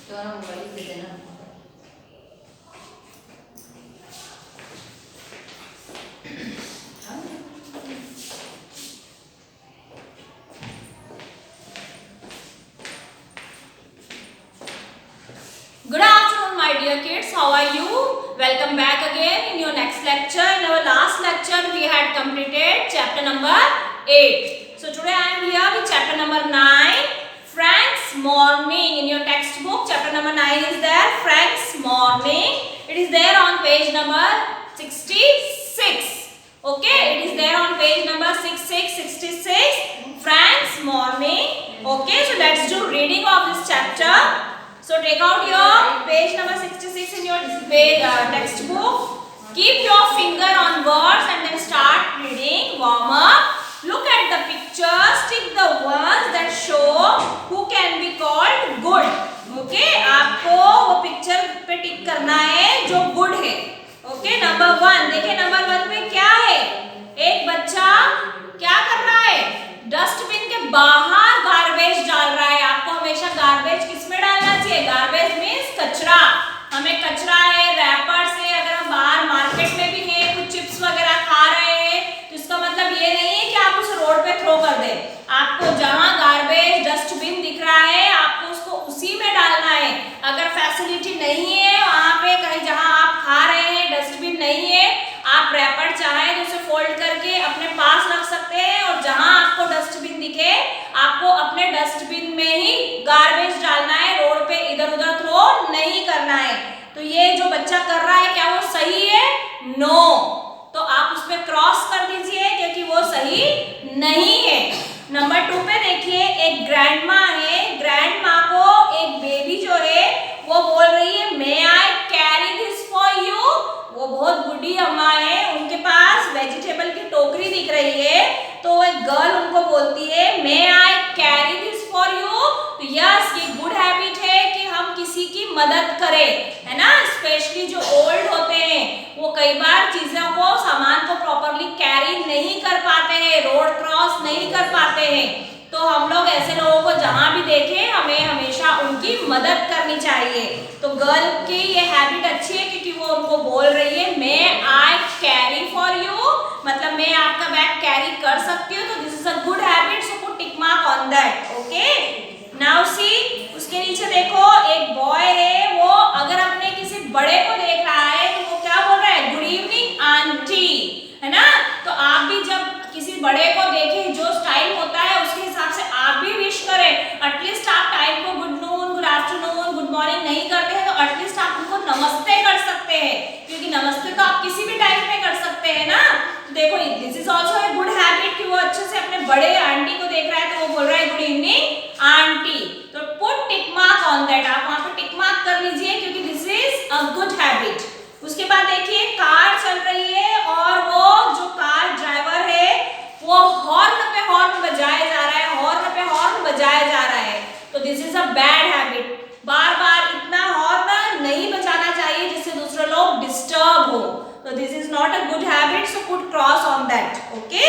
तुम्हारा मोबाइल दे देना। Good afternoon, my dear kids. How are you? Welcome back again in your next lecture. In our last lecture, we had completed chapter number 8. So today I am here with chapter number 9, Frank's Morning. In your textbook, chapter number 9 is there, Frank's Morning. It is there on page number 66. Okay, it is there on page number 66, Frank's Morning. Okay, so let's do reading of this chapter. So take out your page number 66 in your textbook. Keep your finger on words and then start reading. Warm up. Look at the pictures. Tick the ones that show who can be called good. Okay, आपको वो picture पे टिक करना है जो good है. Okay, number 1. देखिए number 1 पे क्या है. एक बच्चा क्या कर रहा है, डस्टबिन के बाहर गार्बेज डाल रहा है. आपको हमेशा गार्बेज किस में डालना चाहिए. गार्बेज मीन्स कचरा. हमें कचरा है रैपर से, अगर हम बाहर मार्केट में भी हैं कुछ चिप्स वगैरह खा रहे हैं तो इसका मतलब ये नहीं है कि आप उसे रोड पे थ्रो कर दें. आपको जहां गार्बेज डस्टबिन दिख रहा है आपको उसको उसी में डालना है. अगर फैसिलिटी नहीं है वहां पे कहीं जहां आप खा रहे हैं डस्टबिन नहीं है, आप रैपर चाहें तो उसे फोल्ड करके अपने पास रख सकते हैं और जहां आपको डस्टबिन दिखे आपको अपने डस्टबिन में ही गार्बेज डालना है. रोड पे इधर उधर थ्रो नहीं करना है. तो ये जो बच्चा कर रहा है क्या वो सही है. नो. तो आप उस पर क्रॉस कर दीजिए क्योंकि वो सही नहीं है. नंबर 2 पे देखिए, एक ग्रैंडमा है. ग्रैंडमा को एक बेबी जो है वो बोल रही है may I carry this for you. वो बहुत बूढ़ी अम्मा है, उनके पास वेजिटेबल की टोकरी दिख रही है तो एक गर्ल उनको बोलती है may I carry this for you. तो यस, ये गुड हैबिट है कि हम किसी की मदद करें, है ना. स्पेशली जो ओल्ड होते हैं वो कई बार चीजों को सामान को प्रॉपरली कैरी नहीं कर पाते हैं, रोड क्रॉस नहीं कर पाते हैं. तो हम लोग ऐसे लोगों को जहां भी देखें हमें हमेशा उनकी मदद करनी चाहिए. तो गर्ल की ये हैबिट अच्छी है क्योंकि वो उनको बोल रही है may I carry for you, मतलब मैं आपका बैग कैरी कर सकती हूँ. तो this is a good habit, so put tick mark on that. Okay, now see उसके नीचे देखो एक बॉय है, वो अगर अपने किसी बड़े को देख रहा है तो वो क्या बोल रहा है, गुड इवनिंग आंटी, है ना. तो आप भी जब किसी बड़े को देखें जो स्टाइल होता है उसके हिसाब से आप भी विश करें. एटलीस्ट आप टाइम को good noon, good afternoon, good morning नहीं करते हैं तो एटलीस्ट आप उनको नमस्ते कर सकते हैं क्योंकि नमस्ते तो आप किसी भी टाइम में कर सकते हैं ना. तो देखो this is also a good habit कि वो अच्छे से अपने बड़े आंटी को देख रहा है तो वो बोल रहा है गुड इवनिंग आंटी. तो put tick mark on that. आप वहां पे टिक मार्क कर लीजिए क्योंकि this is a good habit. उसके बाद देखिए कार चल रही है और वो जो कार ड्राइवर है वो हॉर्न पे हॉर्न बजाया जा रहा है, हॉर्न पे हॉर्न बजाया जा रहा है. तो this is a bad habit. बार बार इतना हॉर्न नहीं बजाना चाहिए जिससे दूसरे लोग डिस्टर्ब हो. तो this is not a good habit, so put cross on that. Okay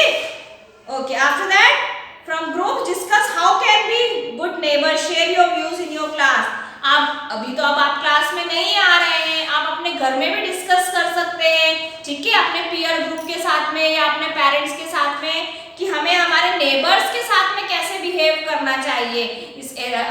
okay, after that from group discuss how can be good neighbour, share your views in your class. आप अभी तो अब आप क्लास में नहीं आ रहे हैं, आप अपने घर में भी डिस्कस कर सकते हैं, ठीक है, अपने पीयर ग्रुप के साथ में या अपने पेरेंट्स के साथ में कि हमें हमारे नेबर्स के साथ में कैसे बिहेव करना चाहिए.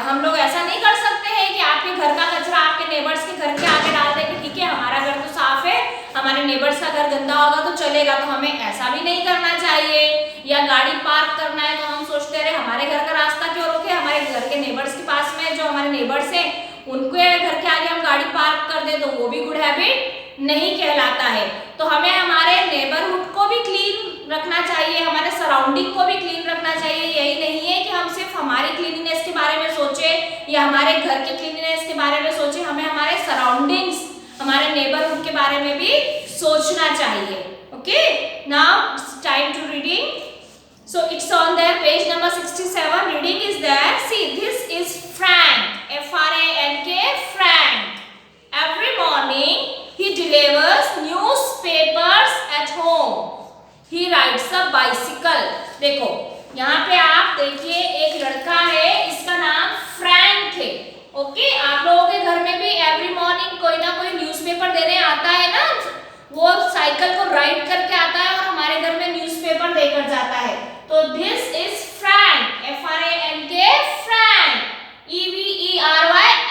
हम लोग ऐसा नहीं कर सकते हैं कि आपके घर का कचरा आपके नेबर्स के घर के आगे डाल दें कि ठीक है हमारा घर तो साफ है, हमारे नेबर्स का घर गंदा होगा तो चलेगा. तो हमें ऐसा भी नहीं करना चाहिए. या गाड़ी पार्क करना है तो हम सोचते रहे हमारे घर का रास्ता क्यों रोके, हमारे घर के नेबर्स के पास में जो हमारे नेबर्स हैं उनके घर के आगे हम गाड़ी पार्क कर दे तो वो भी गुड हैबिट नहीं कहलाता है. तो हमें हमारे नेबरहुड को भी क्लीन रखना चाहिए, हमारे सराउंडिंग को भी क्लीन रखना चाहिए. यही नहीं है कि हम सिर्फ हमारी क्लीनिनेस के बारे में सोचें या हमारे घर के क्लीनिनेस के बारे में सोचें, हमें हमारे सराउंडिंग्स, हमारे नेबरहुड के बारे में भी सोचना चाहिए. Okay, now time to reading. So it's on there, page number 67. Reading is there. See, this is Frank. F-R-A-N-K, Frank. Every morning he delivers newspapers at home. He rides a bicycle. देखो यहाँ पे आप देखिए एक लड़का है, इसका नाम फ्रैंक है. ओके, आप लोगों के में भी एवरी मॉर्निंग कोई ना कोई न्यूज़पेपर देने आता है ना, वो साइकिल को राइड करके आता है और हमारे घर में न्यूज़पेपर देकर जाता है। तो this is Frank, FRANK, Frank, EVERY,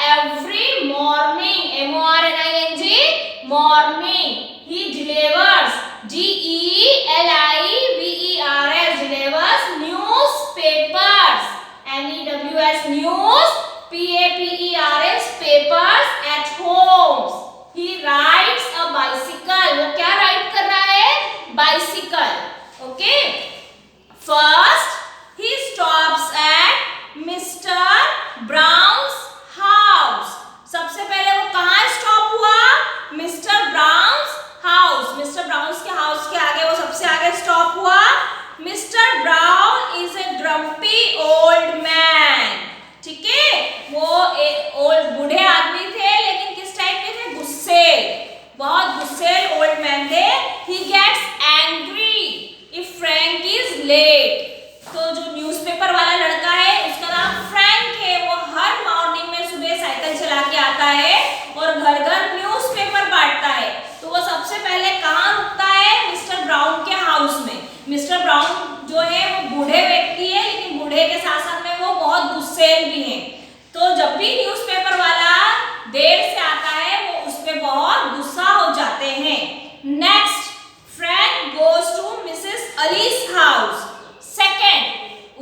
every morning, MORNING, morning. He delivers, DELIVERS, delivers newspapers, NEWS, news, PAPERS, papers at homes. He rides a bicycle, वो क्या राइड कर रहा है? Bicycle. Okay. First, he stops at Mr. Brown's house. सबसे पहले वो कहाँ stop हुआ? Mr Brown's house. Mr Brown's के हाउस के आगे वो सबसे आगे स्टॉप हुआ। Mr Brown is a grumpy old man. ठीक है, वो एक ओल्ड बूढ़े आदमी थे, लेकिन किस टाइप के थे? गुस्सेल, बहुत गुस्सेल ओल्ड मैन थे। He gets angry if Frank is late. तो जो न्यूज़पेपर वाला लड़का है उसका नाम फ्रैंक है। वो हर मॉर्निंग में सुबह साइकिल चला के आता है और घर घर न्यूज़पेपर बांटता है। तो वो सबसे पहले कहाँ रुकता है? मिस्टर ब्राउन के हाउस में। मिस्टर ब्राउन जो है वो बूढ़े व्यक्ति है, लेकिन बूढ़े के साथ साथ में वो बहुत गुस्सेल भी हैं। तो जब भी न्यूज़पेपर वाला देर से आता है वो उस पर बहुत गुस्सा हो जाते हैं। Next, Frank goes to Mrs Ali's house. Second,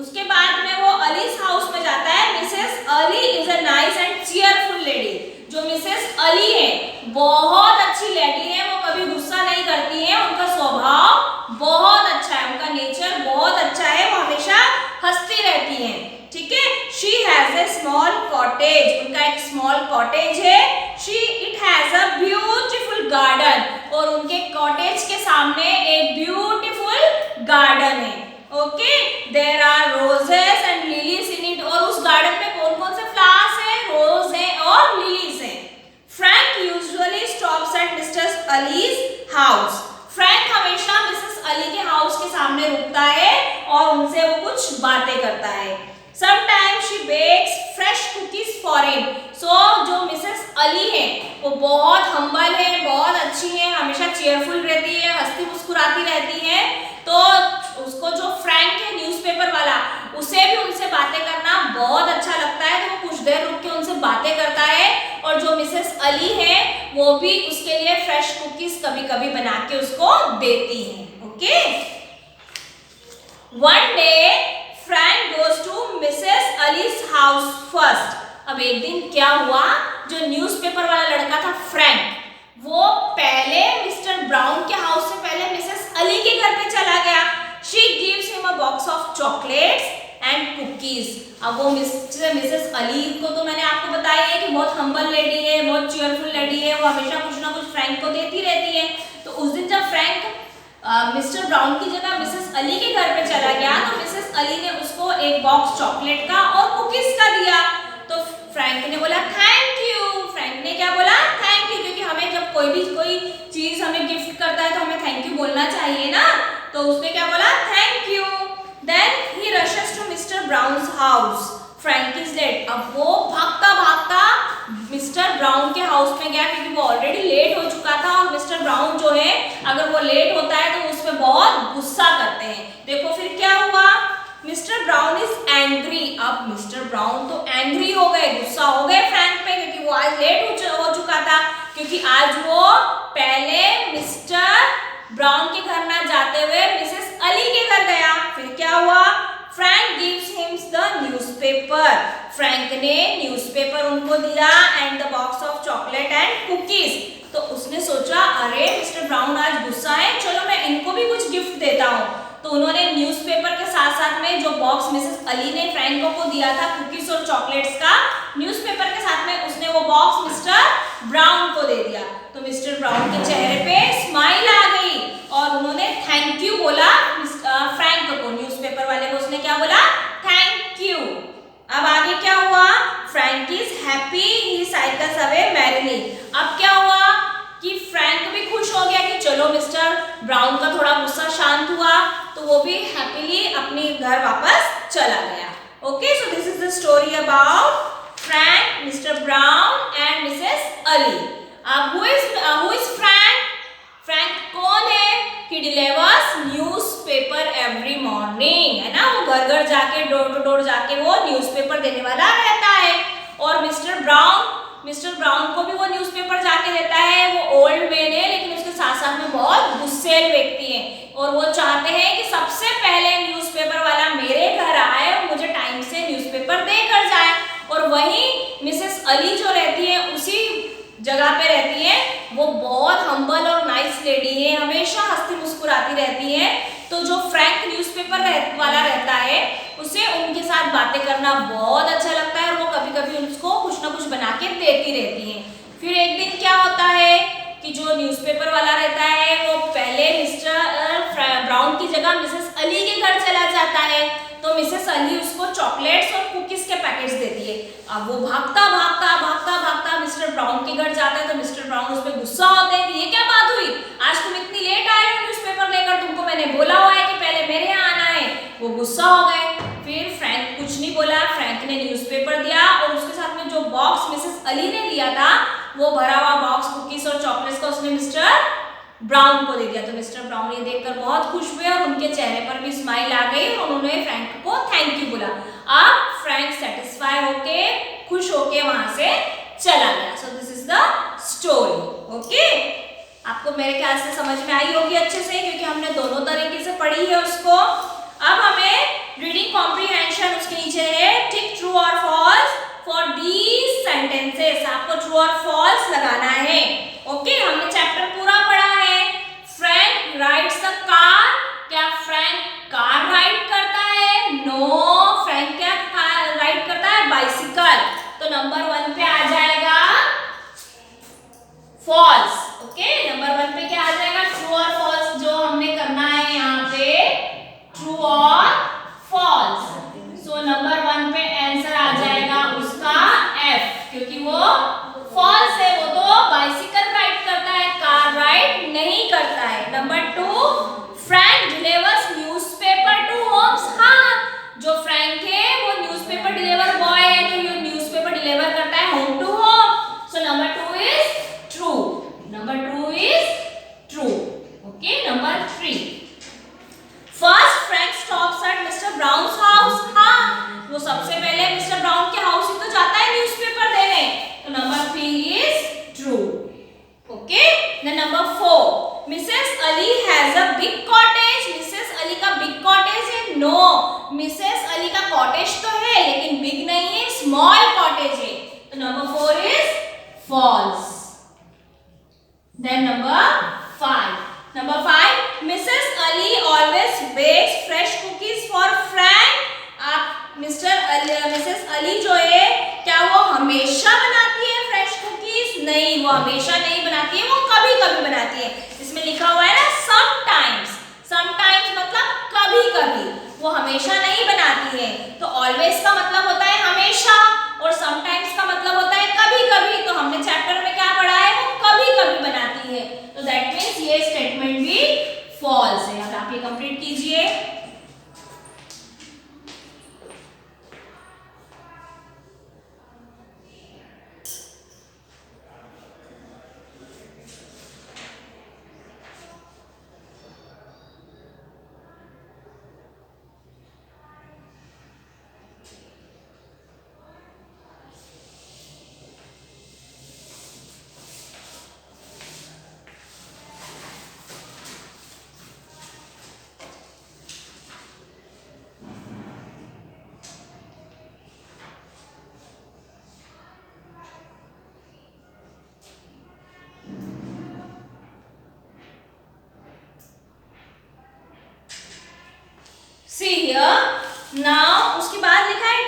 उसके बाद में वो अलीज हाउस में जाता है। Mrs Ali is a nice and cheerful lady. जो मिसेस अली है बहुत अच्छी लेडी है, वो कभी गुस्सा नहीं करती है, उनका स्वभाव बहुत अच्छा है, उनका नेचर बहुत अच्छा है, वो हमेशा हंसती रहती हैं। ठीक है, she has a small cottage, उनका एक स्मॉल कॉटेज है। It has a beautiful garden, और उनके कॉटेज के सामने एक ब्यूटीफुल गार्डन है। Okay, there are roses and lilies in it, और उस गार्डन में कौन कौन से फ्लावर्स हैं? रोज हैं और लिलीज हैं। Frank usually stops at mister allies house. Frank हमेशा मिसेस अली के हाउस के सामने रुकता है और उनसे वो कुछ बातें करता है। Sometimes she bakes fresh cookies for him. So जो मिसेस अली है वो बहुत हम्बल है, बहुत अच्छी है, हमेशा चीयरफुल रहती है, हंसती मुस्कुराती रहती है। तो उसको जो फ्रैंक है न्यूज़पेपर वाला, उसे भी उनसे बातें करना बहुत अच्छा लगता है। तो वो कुछ देर रुक के उनसे बातें करता है, और जो मिसेस अली है वो भी उसके लिए फ्रेश कुकीज कभी कभी बना के उसको देती है। Okay, one day Frank goes to Mrs Ali's house first. अब एक दिन क्या हुआ, जो न्यूज़पेपर वाला लड़का था फ्रैंक, वो पहले मिस्टर ब्राउन के हाउस से पहले मिसेस अली के घर पे चला गया। She gives him a box of chocolates and cookies. अब वो मिसेस अली को तो मैंने आपको बताया है कि बहुत हम्बल लेडी है, बहुत चीयरफुल लेडी है, वो हमेशा कुछ ना कुछ फ्रैंक को देती रहती है। तो उस दिन जब फ्रैंक मिस्टर ब्राउन की जगह मिसेस अली के घर पे चला गया, तो मिसेस अली ने उसको एक बॉक्स चॉकलेट का और कुकीज का दिया। तो फ्रैंक ने बोला थैंक यू। फ्रैंक ने क्या बोला? थैंक यू, क्योंकि हमें जब कोई चीज हमें गिफ्ट करता है तो हमें थैंक यू बोलना चाहिए ना। तो उसने क्या बोला? Thank you. Then he rushes to Mr Brown's house. Frank is late. अब वो भागता भागता मिस्टर ब्राउन के हाउस में गया, क्योंकि वो ऑलरेडी लेट हो चुका था, और मिस्टर ब्राउन जो है अगर वो लेट होता है तो उस पर बहुत गुस्सा करते हैं। देखो फिर क्या हुआ, मिस्टर ब्राउन इज एंग्री। अब मिस्टर ब्राउन तो एंग्री हो गए, गुस्सा हो गए फ्रैंक पे, क्योंकि वो आज लेट हो चुका था, क्योंकि आज वो पहले मिस्टर ब्राउन के घर ना जाते हुए मिसेस अली के घर गया। फिर क्या हुआ, Frank gives him the newspaper. Frank ने न्यूज़पेपर उनको दिया and the box of chocolate and cookies. तो उसने सोचा अरे मिस्टर ब्राउन आज गुस्सा है, चलो मैं इनको भी कुछ गिफ्ट देता हूँ। तो उन्होंने न्यूज़पेपर के साथ साथ में जो बॉक्स मिसेस अली ने फ्रैंक को दिया था कुकीज और चॉकलेट्स का, न्यूज़पेपर के साथ में उसने वो बॉक्स मिस्टर ब्राउन को दे दिया। तो मिस्टर ब्राउन के चेहरे पे स्माइल आ गई और उन्होंने थैंक यू बोला फ्रैंक को। न्यूज़पेपर वाले को उसने क्या बोला? Thank you. अब आगे क्या हुआ, Frank is happy, he cycles away merrily. अब क्या हुआ कि फ्रैंक भी खुश हो गया कि चलो मिस्टर ब्राउन का थोड़ा गुस्सा शांत हुआ, तो वो भी हैप्पीली अपने घर वापस चला गया। Okay, so this is the story about Frank, mister brown and Mrs mister brown को भी वो न्यूज़पेपर जाके देता है। वो ओल्ड मैन है लेकिन उसके साथ साथ में बहुत गुस्सैल व्यक्ति है और वो चाहते हैं कि सबसे पहले न्यूज़पेपर वाला मेरे घर आए और मुझे टाइम से न्यूज़पेपर देकर जाए। और वहीं मिसेस अली जो रहती है उसी जगह पे रहती है, वो बहुत हम्बल और नाइस लेडी है, हमेशा हंसती मुस्कुराती रहती है। तो जो फ्रैंक न्यूज़पेपर वाला रहता है उसे उनके साथ बातें करना बहुत अच्छा लगता है और वो कभी कभी उसको कुछ ना कुछ बना के देती रहती है। फिर एक दिन क्या होता है कि जो न्यूज़पेपर वाला रहता है वो पहले मिस्टर ब्राउन की जगह मिसेस अली के घर चला जाता है। तो मिसेस अली उसको चॉकलेट्स और कुकीज के पैकेट्स देती है। अब वो भागता भागता भागता भागता मिस्टर ब्राउन के घर जाता है। तो मिस्टर ब्राउन उस पर गुस्सा होते हैं कि ये क्या बात हुई, आज तुम इतनी लेट आए हो न्यूज़पेपर लेकर, तुमको मैंने बोला हुआ है कि पहले मेरे यहाँ आना है। वो गुस्सा हो गए। फिर फ्रैंक कुछ नहीं बोला, फ्रैंक ने न्यूज़पेपर दिया और उसके साथ में जो बॉक्स मिसेस अली ने लिया था वो भरा हुआ बॉक्स कुकीज और चॉकलेट्स का उसने मिस्टर ब्राउन को दे दिया। तो मिस्टर ब्राउन ये देखकर बहुत खुश हुए और उनके चेहरे पर भी स्माइल आ गई और उन्होंने फ्रैंक को थैंक यू बोला। अब फ्रैंक सेटिस्फाई होके खुश होके वहां से चला गया। So this is the story. Okay, आपको मेरे ख्याल से समझ में आई होगी अच्छे से, क्योंकि हमने दोनों तरीके से पढ़ी है उसको। अब हमें रीडिंग कॉम्प्रिहेंशन उसके नीचे है, टिक ट्रू और फॉल्स फॉर दीज सेंटेंसेस। आपको ट्रू और फॉल्स लगाना है। ओके, हमने चैप्टर पूरा पढ़ा है। Frank rides a car. क्या फ्रैंक कार राइड करता है? नो। फ्रैंक क्या राइड करता है? बाइसिकल। तो नंबर 1 पे आ जाएगा फॉल्स। ओके, नंबर 1 पे क्या आ जाएगा? ट्रू और फॉल्स। जो हमने करना है यहाँ पे ट्रू और फॉल्स। सो नंबर 1 पे आंसर आ जाएगा उसका F, क्योंकि वो फॉल्स है। वो तो बाइसिकल राइड करता है, कार राइड नहीं करता है। Number 2, Frank delivers newspaper to homes. हाँ, जो फ्रैंक है वो न्यूज़पेपर डिलीवर बॉय है, तो ये न्यूज़पेपर डिलीवर करता है home to home. So number 2 is true. Number 2 is true. Okay, number 3, first Frank stops at Mr Brown's house. हाँ, वो सबसे पहले मिस्टर ब्राउन के हाउस ही तो जाता है न्यूज़पेपर देने। तो number 3 is true. Okay, then number 4, Mrs Ali has a big cottage. Mrs Ali का बिग कॉटेज है? नो, मिसेस अली का कॉटेज तो है लेकिन बिग नहीं है, स्मॉल कॉटेज है। तो number 4 is false. Then number 5, Mrs Ali always bakes fresh cookies for Frank. आप मिसेस अली जो है क्या वो हमेशा बनाती है फ्रेश कुकीज? नहीं, वो हमेशा नहीं बनाती है, वो कभी कभी बनाती है। इसमें लिखा हुआ है ना समटाइम्स। समटाइम्स मतलब कभी कभी, वो हमेशा नहीं बनाती है। तो ऑलवेज का मतलब होता है हमेशा और समटाइम्स का मतलब होता है कभी कभी। तो हमने चैप्टर में क्या पढ़ा है? वो कभी कभी बनाती है। तो दैट मीन्स ये स्टेटमेंट भी फॉल्स है। अब आप ये कंप्लीट कीजिए। See here, now उसके बाद लिखा है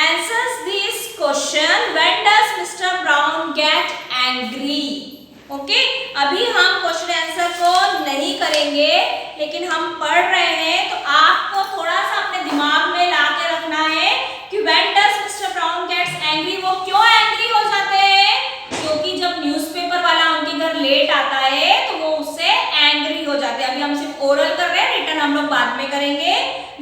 answers this question, when does Mr. Brown get angry? Okay, अभी हम क्वेश्चन आंसर को नहीं करेंगे लेकिन हम पढ़ रहे हैं, तो आपको थोड़ा सा अपने दिमाग में ला के रखना है कि when does Mr. Brown gets angry, वो क्यों एंग्री हो जाते हैं? क्योंकि जब न्यूज़पेपर वाला उनके घर लेट आता है तो वो उससे एंग्री हो जाते हैं। अभी हम सिर्फ ओरल कर रहे हैं, रिटन हम लोग बाद में करेंगे।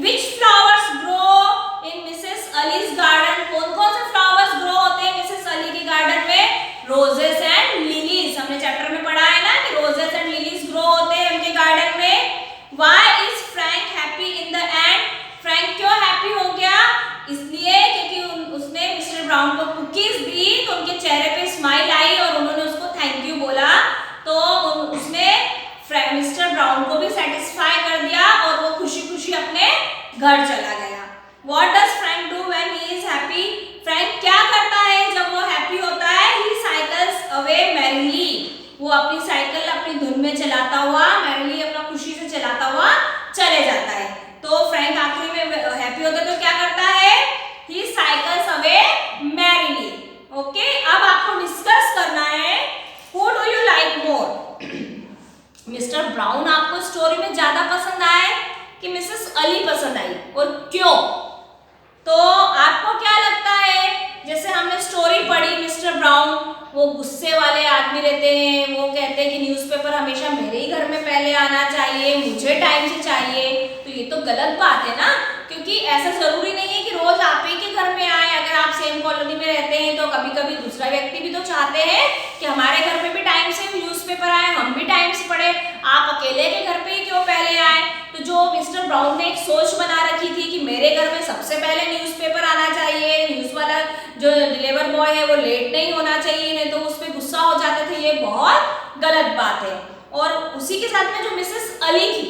Which flowers grow in Mrs. Ali's garden? कौन कौन से फ्लावर्स ग्रो होते हैं मिसेस अली के गार्डन में? Roses and lilies. हमने चैप्टर में पढ़ा है ना कि रोजेस एंड लिलीज ग्रो होते हैं उनके गार्डन में। Why is Frank happy in the end? Frank क्यों हैप्पी हो गया? इसलिए क्योंकि उसने मिस्टर ब्राउन को कुकीज दी तो उनके चेहरे पे स्माइल आई और उन्होंने उसको थैंक यू बोला, तो उसने मिस्टर ब्राउन को भी सेटिस्फाई कर दिया और वो खुशी खुशी अपने घर चला गया। What does Frank do when he is happy? Frank क्या करता है जब वो हैप्पी होता है? He cycles away merrily. वो अपनी साइकिल अपनी धुन में चलाता हुआ merrily अपना खुशी से चलाता हुआ चले जाता है। तो फ्रैंक आखिरी में हैप्पी होता है तो क्या करता है? He cycles away merrily. Okay, अब आपको डिस्कस करना है Who do you like more? Mister brown आपको स्टोरी में ज्यादा पसंद आए कि मिसेस अली पसंद आई और क्यों? तो आपको क्या लगता है? जैसे हमने स्टोरी पढ़ी, मिस्टर ब्राउन वो गुस्से वाले आदमी रहते हैं, वो कहते हैं कि न्यूज़पेपर हमेशा मेरे ही घर में पहले आना चाहिए, मुझे टाइम से चाहिए। तो ये तो गलत बात है ना, क्योंकि ऐसा जरूरी नहीं है कि रोज आप ही के घर में आए। अगर आप सेम कॉलोनी में रहते हैं तो कभी कभी दूसरा व्यक्ति भी तो चाहते हैं कि हमारे घर में भी टाइम से न्यूज़पेपर आए, हम भी टाइम से पढ़े। आप अकेले के घर पे ही क्यों पहले आए? तो जो मिस्टर ब्राउन ने एक सोच बना रखी थी कि मेरे घर में सबसे पहले न्यूज़पेपर आना चाहिए, न्यूज़ वाला जो डिलीवर बॉय है वो लेट नहीं होना चाहिए, नहीं तो उस पर गुस्सा हो जाते थे। ये बहुत गलत बात है। और उसी के साथ में जो मिसेस अली थी,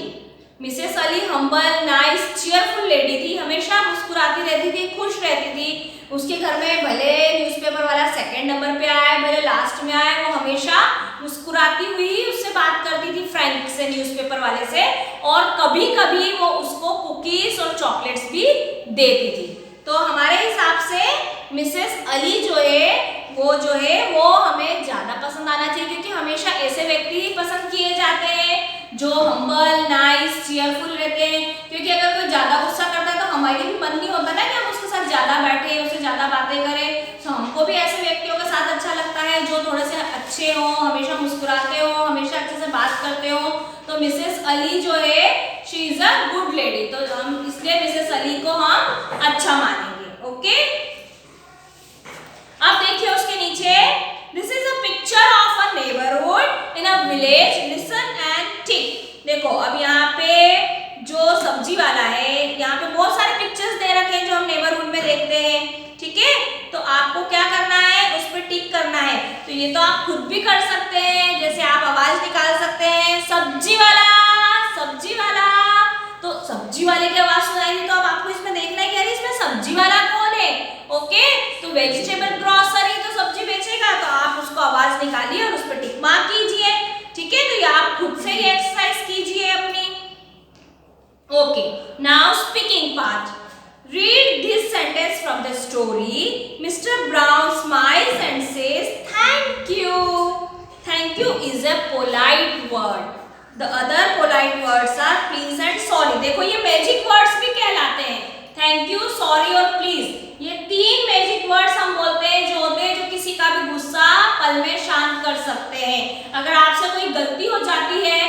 Mrs Ali humble, nice, cheerful lady थी, हमेशा मुस्कुराती रहती थी, खुश रहती थी। उसके घर में भले न्यूज़पेपर वाला सेकंड नंबर पे आया, भले लास्ट में आया, वो हमेशा मुस्कुराती हुई उससे बात करती थी, फ्रैंक से, न्यूज़पेपर वाले से, और कभी कभी वो उसको कुकीज और चॉकलेट्स भी देती थी। तो हमारे हिसाब से मिसेस अली जो है वो हमें ज्यादा पसंद आना चाहिए, क्योंकि हमेशा ऐसे व्यक्ति ही पसंद किए जाते हैं जो हम्बल, नाइस, चीयरफुल रहते हैं। क्योंकि अगर कोई ज्यादा गुस्सा करता है तो हमारी भी मन नहीं होता ना कि हम उसके साथ ज्यादा बैठे, उससे ज्यादा बातें करें। तो हमको भी ऐसे व्यक्तियों के साथ अच्छा लगता है जो थोड़े से अच्छे हो, हमेशा मुस्कुराते हो, हमेशा अच्छे से बात करते हो। तो मिसेस अली जो है she is a good lady, तो हम इसलिए मिसेस अली को हम अच्छा मानेंगे। ओके, अब देखिए उसके नीचे, this is a picture of a neighbourhood in a village, listen and tick. देखो अब यहाँ पे जो सब्जी वाला है, यहाँ पे बहुत सारे पिक्चर्स दे रखे हैं जो हम नेबरहुड में देखते हैं, ठीक है। तो आपको क्या करना है, उस पर टिक करना है। तो ये तो आप खुद भी कर सकते हैं, जैसे आप आवाज निकाल सकते हैं, सब्जी वाला, सब्जी वाला। तो सब्जी वाले की आवाज सुनाई तो अब आपको इसमें देखना है कि अरे इसमें सब्जी वाला कौन है। ओके, तो वेजिटेबल ग्रोसरी तो सब्जी बेचेगा, तो आप उसको आवाज निकालिए और उस पर टिक मार्क कीजिए, ठीक है। तो ये आप खुद से ही एक्सरसाइज कीजिए अपनी। Okay, now speaking part. Read this sentence from the story. Mr. Brown smiles and says, "Thank you." Thank you is a polite word. The other polite words are please and sorry. देखो ये magic words भी कहलाते हैं, thank you, sorry और please. ये तीन magic words हम बोलते हैं जो होते हैं जो किसी का भी गुस्सा पल में शांत कर सकते हैं। अगर आपसे कोई गलती हो जाती है,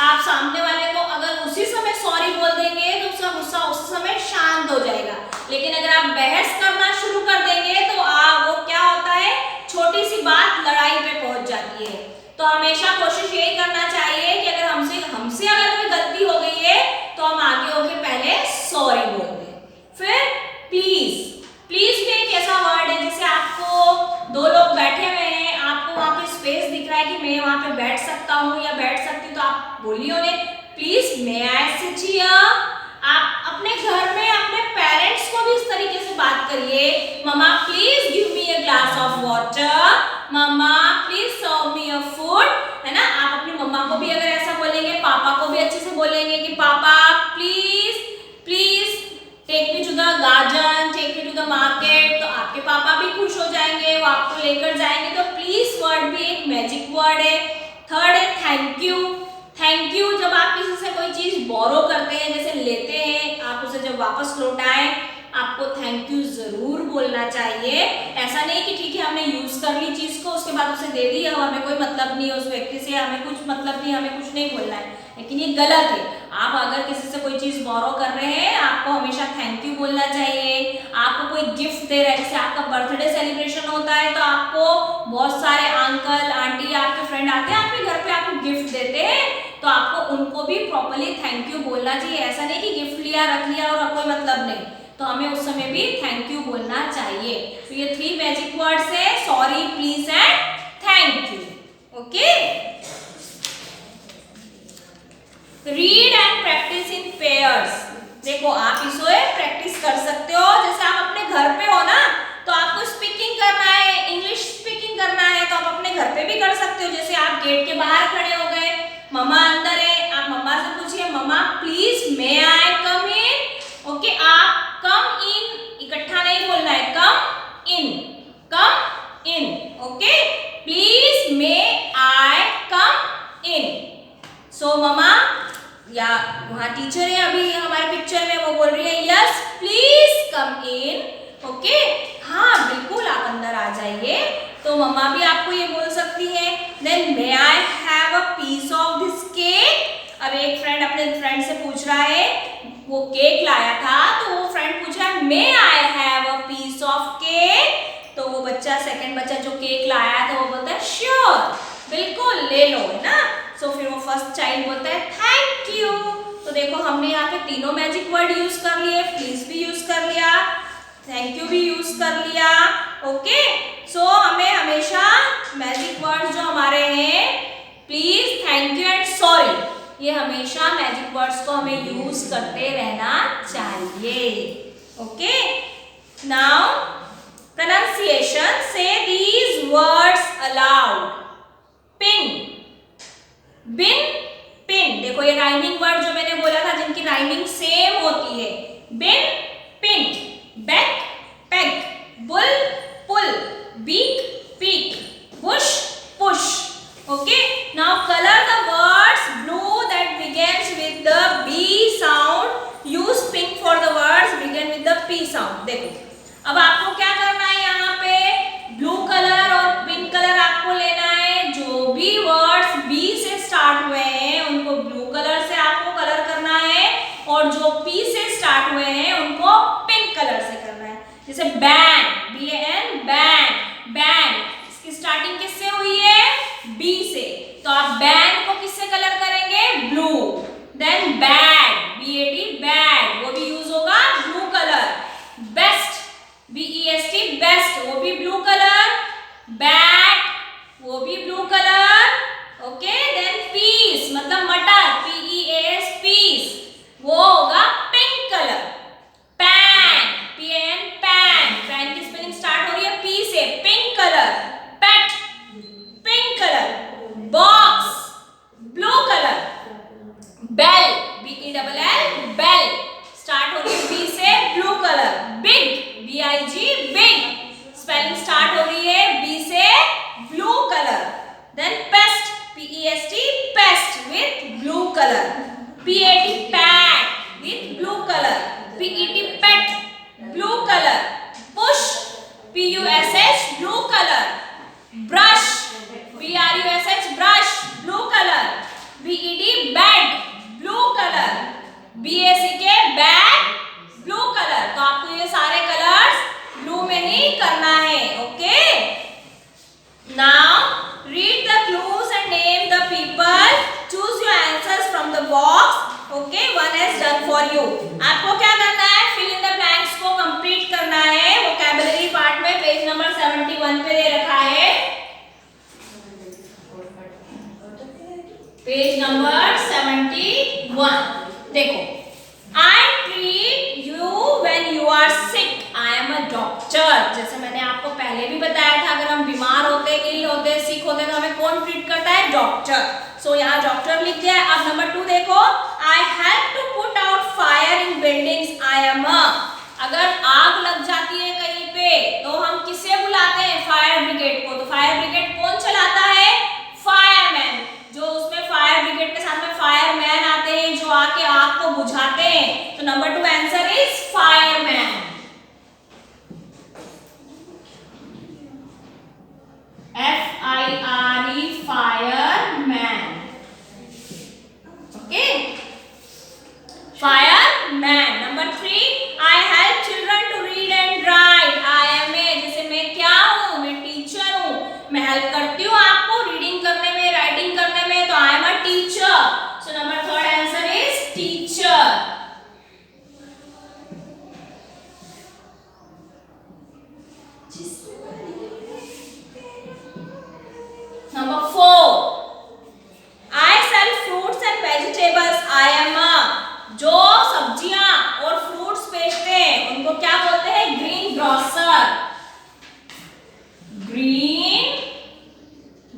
आप सामने वाले को अगर उसी समय सॉरी बोल देंगे तो उसका गुस्सा उस समय शांत हो जाएगा। लेकिन अगर आप बहस करना शुरू कर देंगे तो वो क्या होता है, छोटी सी बात लड़ाई पे पहुंच जाती है। तो हमेशा कोशिश यही करना चाहिए कि अगर हमसे अगर कोई गलती हो गई है तो हम आगे होके पहले सॉरी बोल दें। फिर प्लीज, प्लीज भी एक ऐसा वर्ड है, जैसे आपको दो लोग बैठे हुए हैं, आपको वहाँ पे स्पेस दिख रहा है कि मैं वहाँ पे बैठ सकता हूँ या बैठ सकती हूँ, तो आप बोलिए उन्हें please may I sit here. आप अपने घर में अपने पेरेंट्स को भी इस तरीके से बात करिए, mamma please give me a glass of water, mamma please serve me a food, है ना। आप अपनी मम्मा को भी अगर ऐसा बोलेंगे, पापा को भी अच्छे से बोलेंगे कि पापा please please take me to the garden, take me to the market, तो आपके पापा भी खुश हो जाएंगे, वो आपको लेकर जाएंगे। तो प्लीज वर्ड भी एक मैजिक वर्ड है। थर्ड है थैंक यू। थैंक यू जब आप किसी से कोई चीज बोरो करते हैं, जैसे लेते हैं, आप उसे जब वापस लौटाएं, आपको थैंक यू जरूर बोलना चाहिए। ऐसा नहीं कि ठीक है हमने यूज कर ली चीज को, उसके बाद उसे दे दी, अब हमें कोई मतलब नहीं है उस व्यक्ति से, हमें कुछ मतलब नहीं, हमें कुछ नहीं बोलना है, लेकिन ये गलत है। आप अगर किसी से कोई चीज बोरो कर रहे हैं, आपको हमेशा थैंक यू बोलना चाहिए। आपको कोई गिफ्ट दे रहा है, जैसे आपका बर्थडे सेलिब्रेशन होता है तो आपको बहुत सारे अंकल आंटी आपके फ्रेंड आते हैं आपके घर पे, आपको गिफ्ट देते हैं, तो आपको उनको भी प्रॉपर्ली थैंक यू बोलना चाहिए। ऐसा नहीं कि गिफ्ट लिया रख लिया और कोई मतलब नहीं, तो हमें उस समय भी थैंक यू बोलना चाहिए। तो ये 3 मैजिक वर्ड्स है, sorry, please and thank you. Okay, read and practice in pairs. देखो आप इसे प्रैक्टिस कर सकते हो, जैसे आप अपने घर पे हो ना, तो आपको स्पीकिंग करना है, इंग्लिश स्पीकिंग करना है, तो आप अपने घर पे भी कर सकते हो। जैसे आप गेट के बाहर खड़े हो गए, मम्मा अंदर है, आप मम्मा से पूछिए मम्मा please may I come in. Okay, आप कम इन इकट्ठा नहीं बोलना है, कम इन, कम इन। ओके, प्लीज मे आई कम इन। सो मम्मा, या वहाँ टीचर है अभी हमारे पिक्चर में, वो बोल रही है yes please come in. Okay, हाँ बिल्कुल आप अंदर आ जाइए। तो मम्मा भी आपको ये बोल सकती है। Then may I have a piece of this cake. अब एक फ्रेंड अपने फ्रेंड से पूछ रहा है, वो केक लाया था, तो वो फ्रेंड पूछ रहा है may I have a piece of cake. तो वो बच्चा, सेकंड बच्चा जो केक लाया था, वो बोलता है श्योर, बिल्कुल ले लो, है ना। सो फिर वो फर्स्ट चाइल्ड बोलता है थैंक यू। तो देखो हमने यहाँ पे तीनों मैजिक वर्ड यूज कर लिए, प्लीज भी यूज कर लिया, थैंक यू भी यूज कर लिया। ओके, सो हमें हमेशा मैजिक वर्ड जो हमारे हैं please, thank you and sorry, ये हमेशा मैजिक वर्ड्स को हमें यूज करते रहना चाहिए। Okay, now pronunciation, say these words aloud. Pin, bin, pin. देखो ये राइमिंग वर्ड जो मैंने बोला था, जिनकी राइमिंग सेम होती है। Bin, pin, back, pack, bull, pull, beak, peak, bush, push. Okay, now colour the words blue that begins with the B sound. Use pink for the words begin with the P sound. देखो अब आपको क्या करना है, यहाँ पे blue colour और pink colour आपको लेना है। जो भी वर्ड्स बी से स्टार्ट हुए हैं उनको ब्लू कलर से आपको कलर करना है, और जो पी से स्टार्ट हुए हैं उनको पिंक कलर से करना है। जैसे बैन, BAN, बैन, बैन, इसकी स्टार्टिंग किससे हुई है, बी से, तो आप बैन को किससे कलर करेंगे, blue. Then bad, BAD, bad, वो भी यूज होगा blue colour. Best, BEST, best, वो भी ब्लू कलर। बैट, वो भी blue colour. Okay, then peas मतलब मटर, PEAS, पीस, वो होगा pink colour. Pan, PAN, pan, pan की स्पेलिंग स्टार्ट हो रही है पी से, pink colour. Pet, pink colour. Box, blue colour. Bell, BELL, bell, start हो रही है बी से, blue colour. Big, BIG, big, spelling start हो रही है बी से, blue colour. Then pest, PEST, pest with blue colour. PAT, pat with blue colour. PET, pet, blue colour. Push, PUSH, blue colour. Brush, BRUSH, brush, blue colour. BED, bed, blue colour. BACK, bag, blue colour. तो आपको ये सारे colours blue में ही करना है। Okay, now read the clues and name the people, choose your answers from the box. Okay, one has done for you. आपको क्या करना है, फिल इन द ब्लैंक्स को कंप्लीट करना है। वोकैबुलरी पार्ट में पेज नंबर 71 पे दे रखा है, पेज नंबर 71। देखो, I treat you when you are sick. I am a doctor. जैसे मैंने आपको पहले भी बताया था, अगर हम बीमार होते, इल होते, सिक होते, तो हमें कौन ट्रीट करता है, डॉक्टर। सो यहाँ डॉक्टर लिख दिया है। अब नंबर 2 देखो, I help to put out fire in buildings. I am a, अगर आग लग जाती है कहीं पे तो हम किसे बुलाते हैं, फायर ब्रिगेड को। तो फायर ब्रिगेड कौन चलाता है, फायरमैन। जो उसमें फायर ब्रिगेड के साथ में फायरमैन आते हैं, जो आके आग को बुझाते हैं। तो number 2 answer is fireman. FIRE, fireman. Okay, fireman. Number 3, I help children to read and write. I am a, जैसे मैं क्या हूँ, मैं टीचर हूँ, मैं हेल्प करती हूँ आपको रीडिंग करने में, राइटिंग करने में, तो I am a teacher. So number 3rd answer is teacher. Number 4, I sell fruits and vegetables. I am a, जो सब्जियां और फ्रूट्स बेचते हैं उनको क्या बोलते हैं? Green grocer. Green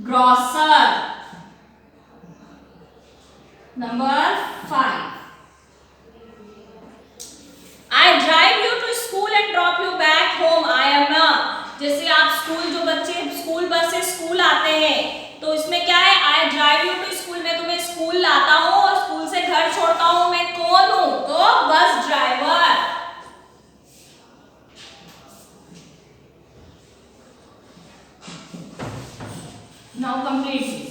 grocer. Number 5, I drive you to school and drop you back home. I am a, जैसे आप स्कूल, जो बच्चे स्कूल बस से स्कूल आते हैं तो इसमें क्या है? I drive you to school, मैं तुम्हें स्कूल लाता हूँ और स्कूल से घर छोड़ता हूँ. मैं कौन हूँ? तो bus driver. Now complete this.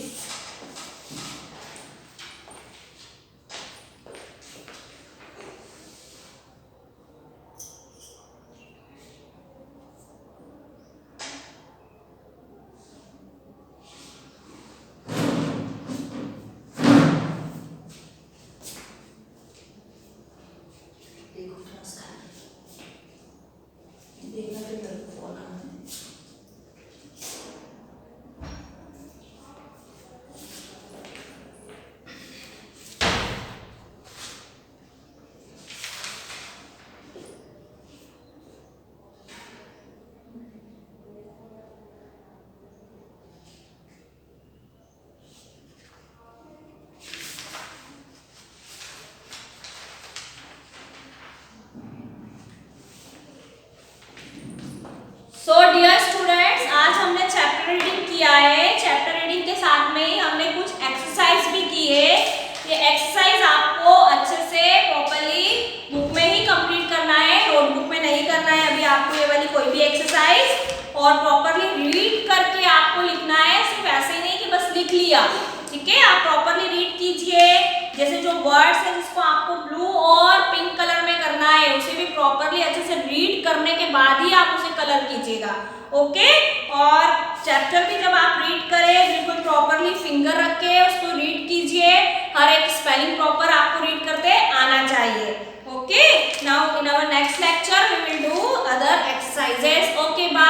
So dear students, आज हमने चैप्टर रीडिंग किया है. चैप्टर रीडिंग के साथ में ही हमने कुछ एक्सरसाइज भी की है. ये एक्सरसाइज आपको अच्छे से प्रॉपर्ली बुक में ही कंप्लीट करना है, नोटबुक में नहीं करना है अभी आपको ये वाली कोई भी एक्सरसाइज. और प्रॉपर्ली रीड करके आपको लिखना है, सिर्फ ऐसे ही नहीं कि बस लिख लिया. ठीक है, आप प्रॉपर्ली रीड कीजिए. जैसे जो वर्ड्स है जिसको आपको ब्लू और पिंक कलर में करना है उसे भी प्रॉपर्ली अच्छे से रीड करने के बाद ही आप उसे कलर कीजिएगा. ओके, और चैप्टर भी जब आप रीड करें बिल्कुल प्रॉपर्ली फिंगर रख के उसको रीड कीजिए. हर एक स्पेलिंग प्रॉपर आपको रीड करते आना चाहिए. Okay, now in our next lecture we will do other exercises. Okay, bye.